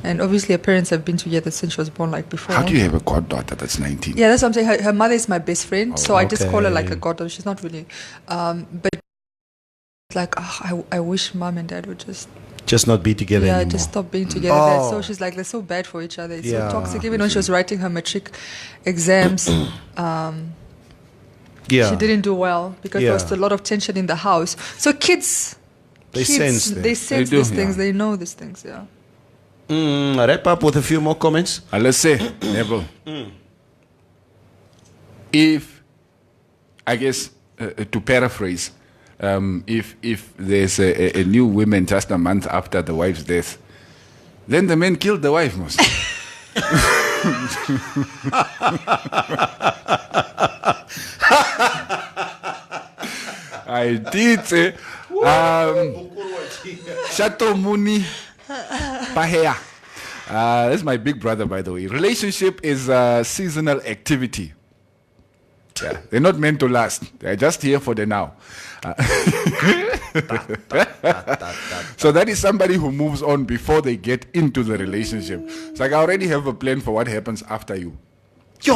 And obviously, her parents have been together since she was born, like before. How do you have a goddaughter that's 19? Yeah, that's what I'm saying. Her mother is my best friend, so I just call her like a okay. goddaughter. She's not really, but it's like I wish mom and dad would just not be together anymore. just stop being together. Oh. So she's like they're so bad for each other. It's Yeah. so toxic. Even when she was writing her matric exams, Yeah. she didn't do well because there was Yeah. a lot of tension in the house. So kids sense that. they sense They do, these things. yeah. They know these things. Yeah. Wrap up with a few more comments. Let's say, Neville, if, I guess, to paraphrase, if there's a new woman just a month after the wife's death, then the man killed the wife, most. I did say, Chateau Muni Pahea. That's my big brother, by the way. Relationship is a seasonal activity. Yeah, they're not meant to last. They're just here for the now. So that is somebody who moves on before they get into the relationship. It's like I already have a plan for what happens after you. Yo.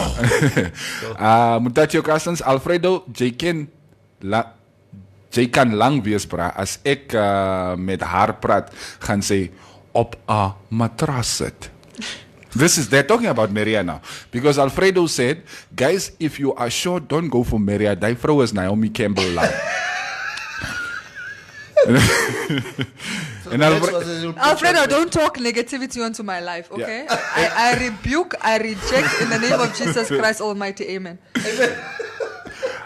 Mutatio Cousins, Alfredo, jy kan lang wees, bra. As ek met haar praat, gaan sy op 'n matras sit. They're talking about Maria now. Because Alfredo said, guys, if you are sure, don't go for Maria. Die vrou is Naomi Campbell lang. And Alfredo, don't talk negativity onto my life, okay? Yeah. I rebuke, I reject in the name of Jesus Christ Almighty. Amen.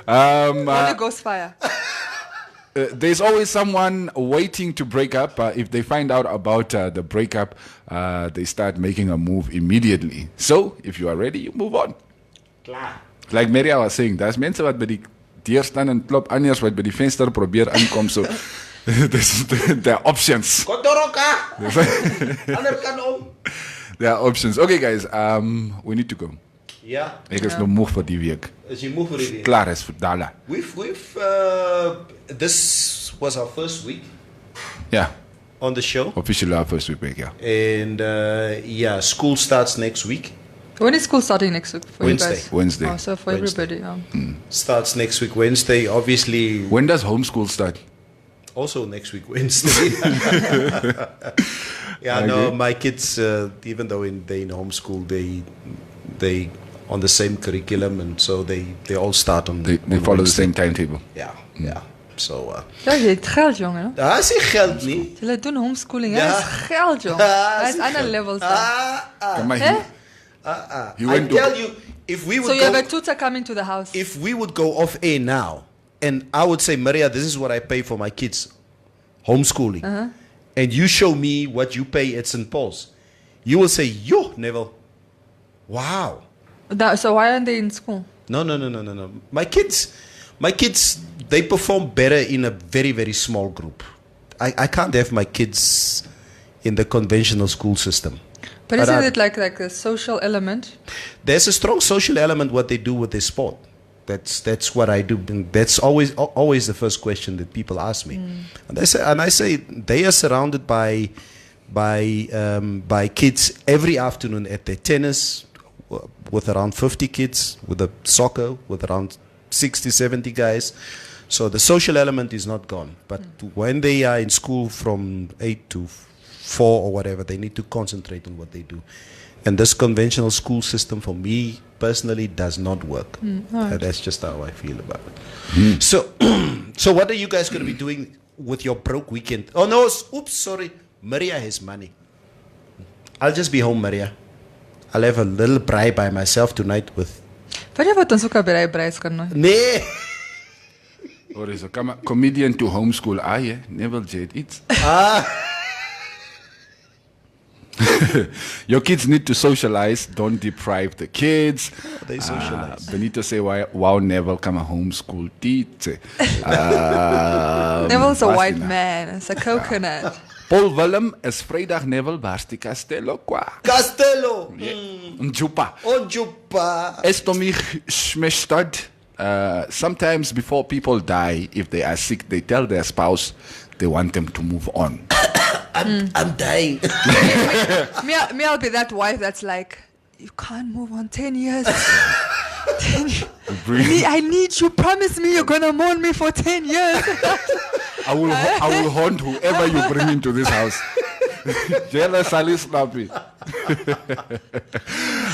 Holy Ghost fire. There's always someone waiting to break up. If they find out about the breakup, they start making a move immediately. So, if you are ready, you move on. Klaar. Like Maria was saying, daar's mense wat by die deur staan en klop, anders wat by die venster probeer inkom. So, there are options. There are options. Okay, guys, we need to go. Yeah. Ek is nou moeg vir die week. Is jy moeg vir die week? Klaar is vir Dala. This was our first week. Yeah. On the show. Officially our first week, yeah. And school starts next week. When is school starting next week for Wednesday. you guys? Wednesday. Oh, so for everybody, yeah. Starts next week Wednesday. Obviously, When does homeschool start? also next week Wednesday. No, my kids, even though they're in homeschool, they on the same curriculum, and so they all start on. They follow the same timetable. Yeah. So. Ja, je hebt geld, jongen. Dat is geld niet. Jullie doen homeschooling, hè? Dat is geld, jongen. Dat is andere levels. Come on, he I went tell to, you, if we would So you go, have a tutor coming to the house. if we would go off air now, and I would say, Maria, this is what I pay for my kids, homeschooling, and you show me what you pay at St. Paul's, you will say, yo, Neville, wow. So why aren't they in school? No. My kids, they perform better in a very, very small group. I can't have my kids in the conventional school system. But isn't it like a social element? There's a strong social element what they do with their sport. That's what I do. And that's always the first question that people ask me. And I say they are surrounded by kids every afternoon at their tennis, with around 50 kids, with the soccer, with around 60, 70 guys. So the social element is not gone. But when they are in school from 8 to 4 or whatever, they need to concentrate on what they do. And this conventional school system, for me personally, does not work. Right. That's just how I feel about it. So what are you guys going to be doing with your broke weekend? Oh no, oops, sorry. Maria has money. I'll just be home, Maria. I'll have a little braai by myself tonight with... Weet jy wat ons ook al by die braais kan doen? Nee. or is a comedian to homeschool. Never Jade eats. Your kids need to socialize. Don't deprive the kids. They socialize. They need to say, wow, Neville, come a homeschool teacher. Neville's a white man. It's a coconut. Paul Willem is Vrydag Neville Basti Castello qua. Castello. Njupa. Njupa. Estomi Schmestad. Sometimes before people die, if they are sick, they tell their spouse they want them to move on. I'm dying. Me, I'll be that wife that's like, you can't move on 10 years. 10 years. I need you. Promise me you're gonna mourn me for 10 years. I will haunt whoever you bring into this house. Jealous, Alice, Snappy.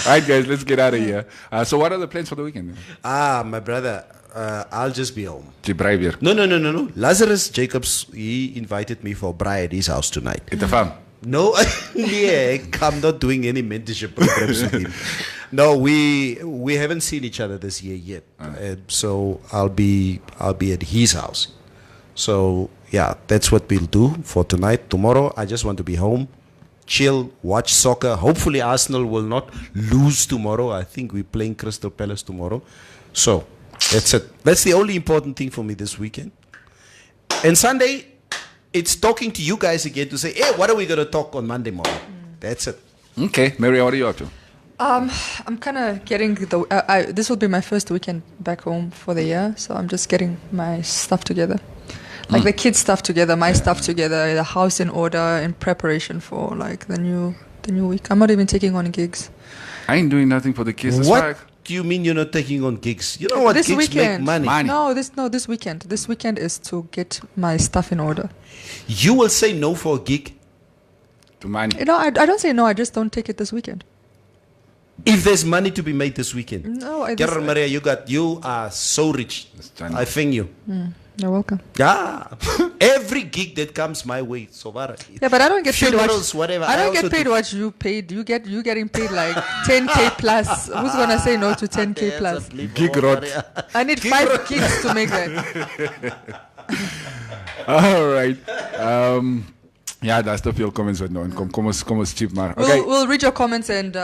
Alright, guys, let's get out of here. So, what are the plans for the weekend? My brother, I'll just be home. No. No. Lazarus Jacobs, he invited me for braai at his house tonight. At the farm? No, yeah, I'm not doing any mentorship programs with him. No, we haven't seen each other this year yet, so I'll be at his house. So, yeah, that's what we'll do for tonight. Tomorrow, I just want to be home, chill, watch soccer. Hopefully, Arsenal will not lose tomorrow. I think we're playing Crystal Palace tomorrow. So, that's it. That's the only important thing for me this weekend. And Sunday, it's talking to you guys again to say, hey, what are we going to talk on Monday morning? That's it. Okay, Mary, what are you up to? I'm kind of getting this will be my first weekend back home for the year, so I'm just getting my stuff together. Like the kids' stuff together, my stuff together, the house in order in preparation for like the new week. I'm not even taking on gigs. I ain't doing nothing for the kids. It's What like- do you mean you're not taking on gigs? You know what? This Gigs weekend. make money. This weekend. This weekend is to get my stuff in order. You will say no for a gig to money. You know, I don't say no. I just don't take it this weekend. if there's money to be made this weekend. No, Carol Maria, you are so rich. I thank you. You're welcome. Yeah. Every gig that comes my way, so far. Yeah, but I don't get paid Funerals, whatever. I don't also get paid do- what you paid. You getting paid like 10K plus. Who's gonna say no to 10K plus? Gig rot. I need 5 gigs to make that. All right. Ja, daar's te veel comments wat nou inkom. Kom ons cheap maar. Okay. We'll read your comments and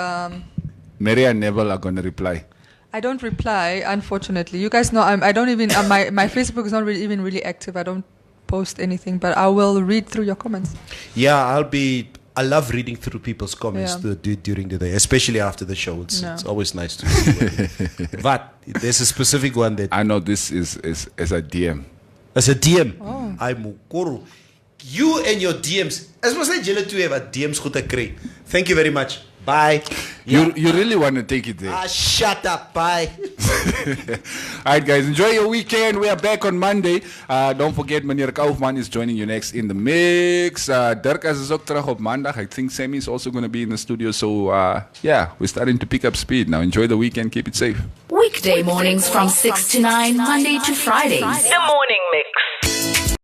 Mary and Neville are going to reply. I don't reply, unfortunately. You guys know I don't even my Facebook is not really active. I don't post anything, but I will read through your comments. Yeah, I love reading through people's comments Yeah. during the day, especially after the show. It's always nice to see. But there's a specific one that I know this is a DM. as a DM. Oh. I'm Mukuru. You and your DMs. As much as you have a DMs goed kry. Thank you very much. Bye. You really want to take it there. Shut up. Bye. All right, guys, enjoy your weekend. We are back on Monday. Don't forget, Meneer Kaufman is joining you next in the mix. Dirk is ook terug op maandag. I think Sammy is also going to be in the studio. So, yeah, we're starting to pick up speed now. Enjoy the weekend. Keep it safe. Weekday mornings from 6 to 9, Monday to Fridays. The morning.